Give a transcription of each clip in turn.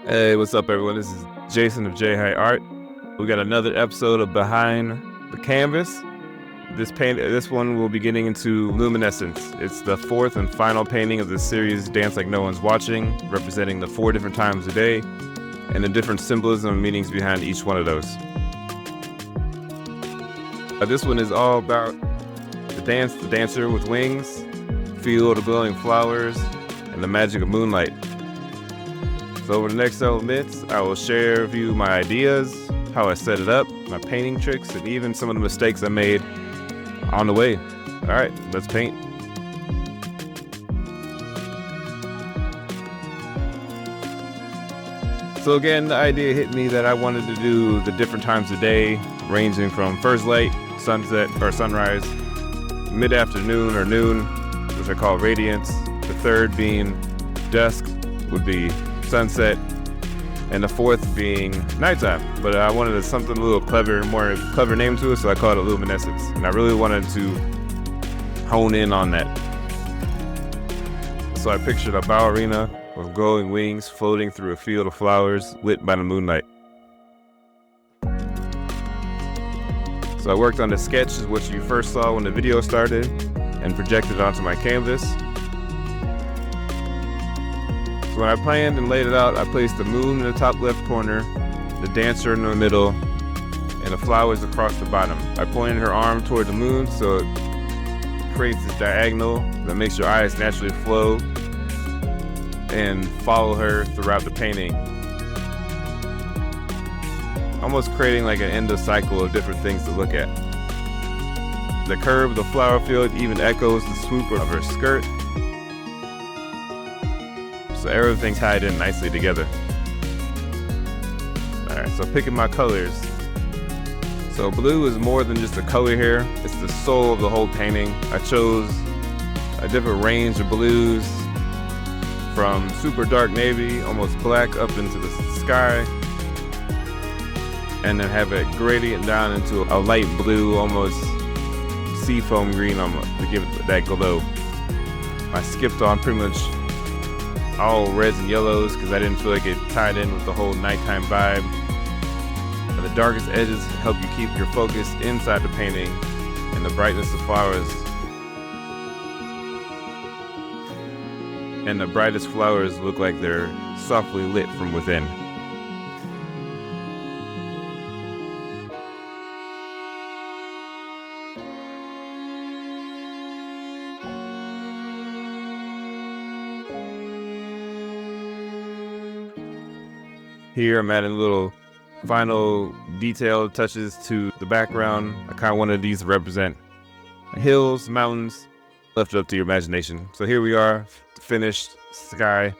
Hey, what's up, everyone? This is Jason of J.Height Art. We got another episode of Behind the Canvas. This one will be getting into Luminescence. It's the fourth and final painting of the series Dance Like No One's Watching, representing the 4 different times a day and the different symbolism and meanings behind each one of those. This one is all about the dancer with wings, field of glowing flowers, and the magic of moonlight. So over the next several minutes, I will share with you my ideas, how I set it up, my painting tricks, and even some of the mistakes I made on the way. All right, let's paint. So again, the idea hit me that I wanted to do the different times of day, ranging from first light, sunset or sunrise, mid-afternoon or noon, which I call radiance. The third being dusk would be sunset, and the fourth being nighttime. But I wanted something a little more clever name to it, so I called it Luminescence. And I really wanted to hone in on that. So I pictured a ballerina with glowing wings floating through a field of flowers lit by the moonlight. So I worked on the sketch, which you first saw when the video started, and projected onto my canvas. So when I planned and laid it out, I placed the moon in the top left corner, the dancer in the middle, and the flowers across the bottom. I pointed her arm toward the moon, so it creates this diagonal that makes your eyes naturally flow and follow her throughout the painting, almost creating like an endocycle of different things to look at. The curve of the flower field even echoes the swoop of her skirt, so everything's tied in nicely together. Alright, so picking my colors. So blue is more than just a color here, it's the soul of the whole painting. I chose a different range of blues, from super dark navy, almost black, up into the sky, and then have it gradient down into a light blue, almost seafoam green, almost, to give it that glow. I skipped on pretty much all reds and yellows because I didn't feel like it tied in with the whole nighttime vibe. But the darkest edges help you keep your focus inside the painting, and the brightness of flowers. And the brightest flowers look like they're softly lit from within. Here I'm adding little final detail touches to the background. I kind of wanted these to represent hills, mountains, left it up to your imagination. So here we are, the finished sky.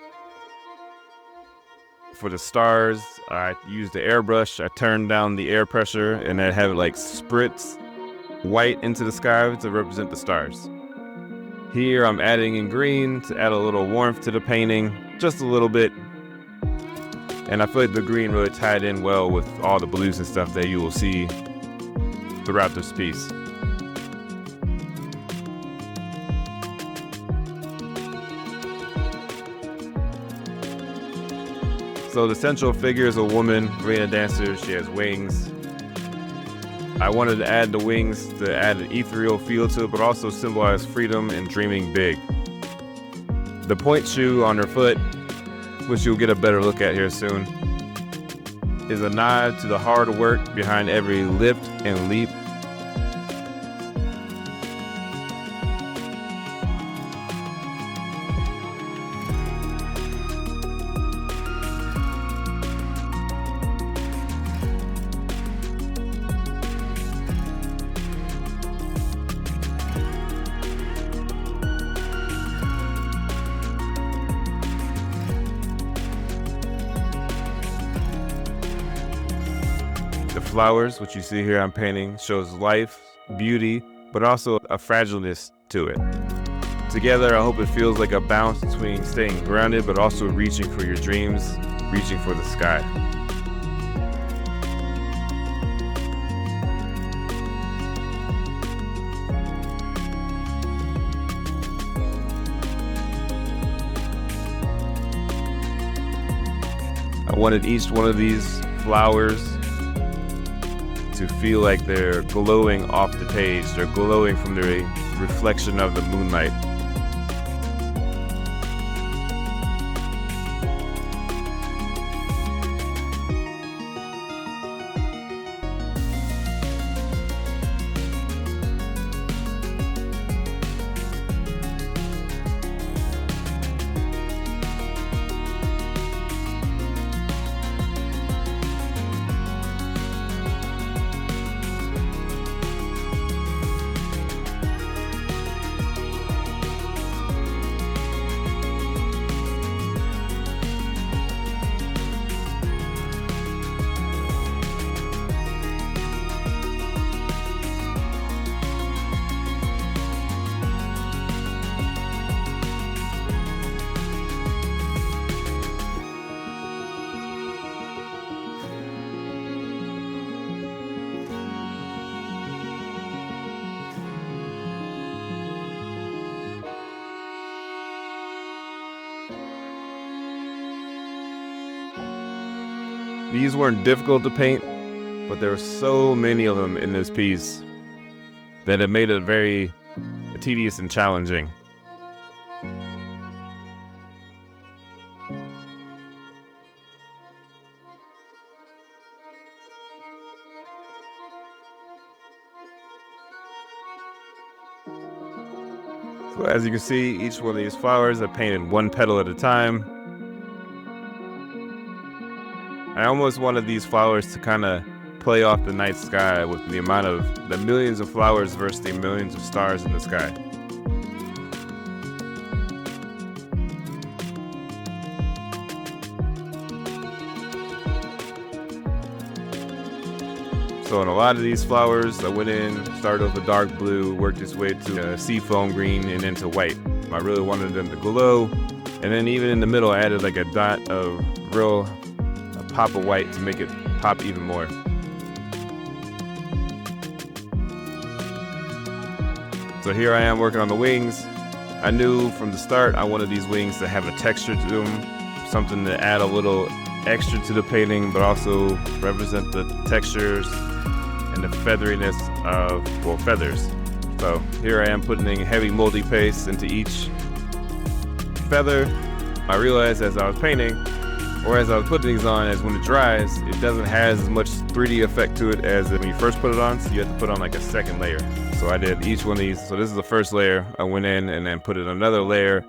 For the stars, I used the airbrush. I turned down the air pressure and I have it like spritz white into the sky to represent the stars. Here I'm adding in green to add a little warmth to the painting, just a little bit. And I feel like the green really tied in well with all the blues and stuff that you will see throughout this piece. So the central figure is a woman, arena dancer. She has wings. I wanted to add the wings to add an ethereal feel to it, but also symbolize freedom and dreaming big. The point shoe on her foot, which you'll get a better look at here soon, is a nod to the hard work behind every lift and leap. The flowers, which you see here I'm painting, shows life, beauty, but also a fragileness to it. Together, I hope it feels like a balance between staying grounded, but also reaching for your dreams, reaching for the sky. I wanted each one of these flowers to feel like they're glowing off the page. They're glowing from the reflection of the moonlight. These weren't difficult to paint, but there were so many of them in this piece that it made it very tedious and challenging. So as you can see, each one of these flowers I painted one petal at a time. I almost wanted these flowers to kind of play off the night sky with the amount of the millions of flowers versus the millions of stars in the sky. So in a lot of these flowers, I went in, started with a dark blue, worked its way to a seafoam green and into white. I really wanted them to glow. And then even in the middle, I added like a dot of real pop of white to make it pop even more. So here I am working on the wings. I knew from the start I wanted these wings to have a texture to them, something to add a little extra to the painting, but also represent the textures and the featheriness of, well, feathers. So here I am putting in heavy moldy paste into each feather. I realized as I was painting, or as I was putting these on, as when it dries, it doesn't have as much 3D effect to it as when you first put it on, so you have to put on like a second layer. So I did each one of these. So this is the first layer. I went in and then put in another layer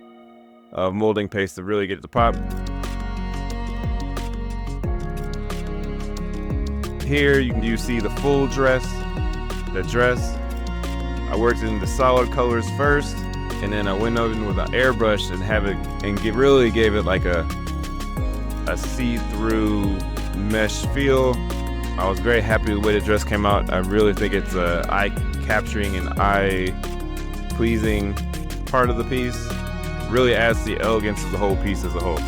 of molding paste to really get it to pop. Here you see the full dress. The dress, I worked in the solid colors first, and then I went over with an airbrush and really gave it like a see-through mesh feel. I was very happy with the way the dress came out. I really think it's a eye-capturing and eye-pleasing part of the piece. Really adds the elegance of the whole piece as a whole.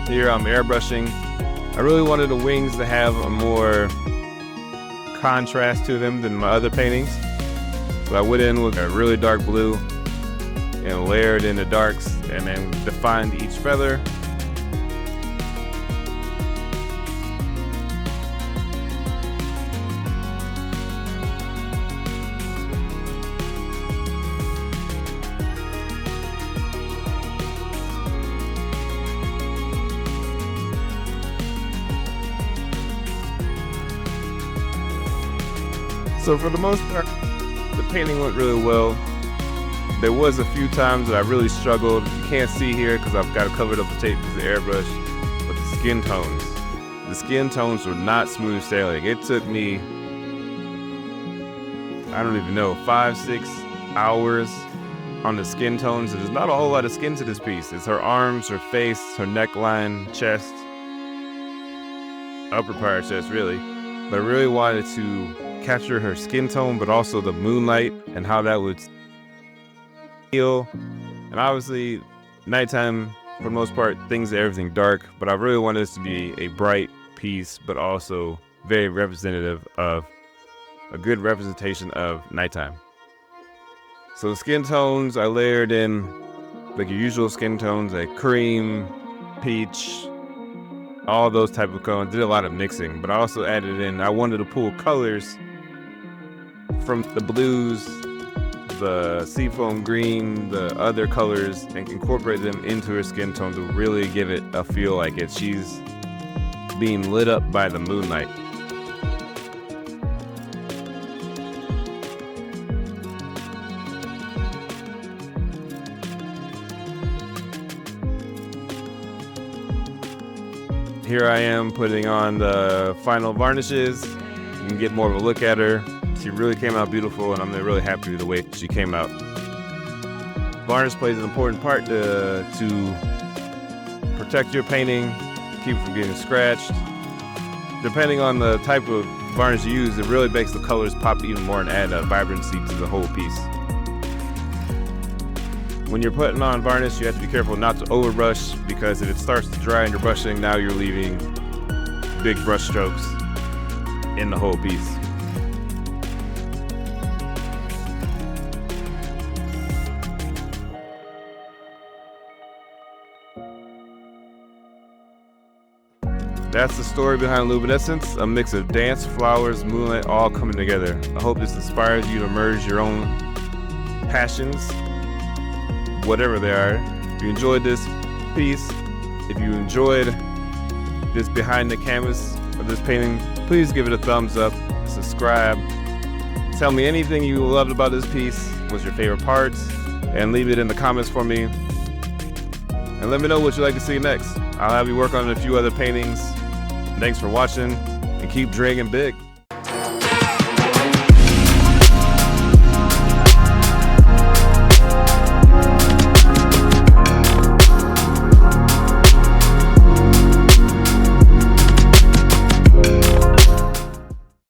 Here I'm airbrushing. I really wanted the wings to have a more contrast to them than my other paintings. So I went in with a really dark blue and layered in the darks and then defined each feather. So for the most part, the painting went really well. There was a few times that I really struggled. You can't see here because I've got it covered up with tape with the airbrush, but the skin tones were not smooth sailing. It took me, I don't even know, 5-6 hours on the skin tones. There's not a whole lot of skin to this piece. It's her arms, her face, her neckline, chest, upper part of chest really. But I really wanted to capture her skin tone, but also the moonlight and how that would feel. And obviously, nighttime, for the most part, everything dark, but I really wanted this to be a bright piece, but also very representative of a good representation of nighttime. So the skin tones, I layered in like your usual skin tones, like cream, peach, all those type of colors. Did a lot of mixing, but I also added in, I wanted to pull colors from the blues, the seafoam green, the other colors, and incorporate them into her skin tone to really give it a feel like she's being lit up by the moonlight. Here I am putting on the final varnishes. You can get more of a look at her. She really came out beautiful, and I'm really happy with the way she came out. Varnish plays an important part to protect your painting, keep it from getting scratched. Depending on the type of varnish you use, it really makes the colors pop even more and add a vibrancy to the whole piece. When you're putting on varnish, you have to be careful not to overbrush, because if it starts to dry and you're brushing, now you're leaving big brush strokes in the whole piece. That's the story behind Luminescence, a mix of dance, flowers, moonlight, all coming together. I hope this inspires you to merge your own passions, whatever they are. If you enjoyed this piece, if you enjoyed this behind the canvas of this painting, please give it a thumbs up, subscribe, tell me anything you loved about this piece, what's your favorite parts, and leave it in the comments for me. And let me know what you'd like to see next. I'll have you work on a few other paintings. Thanks for watching, and keep dreaming big.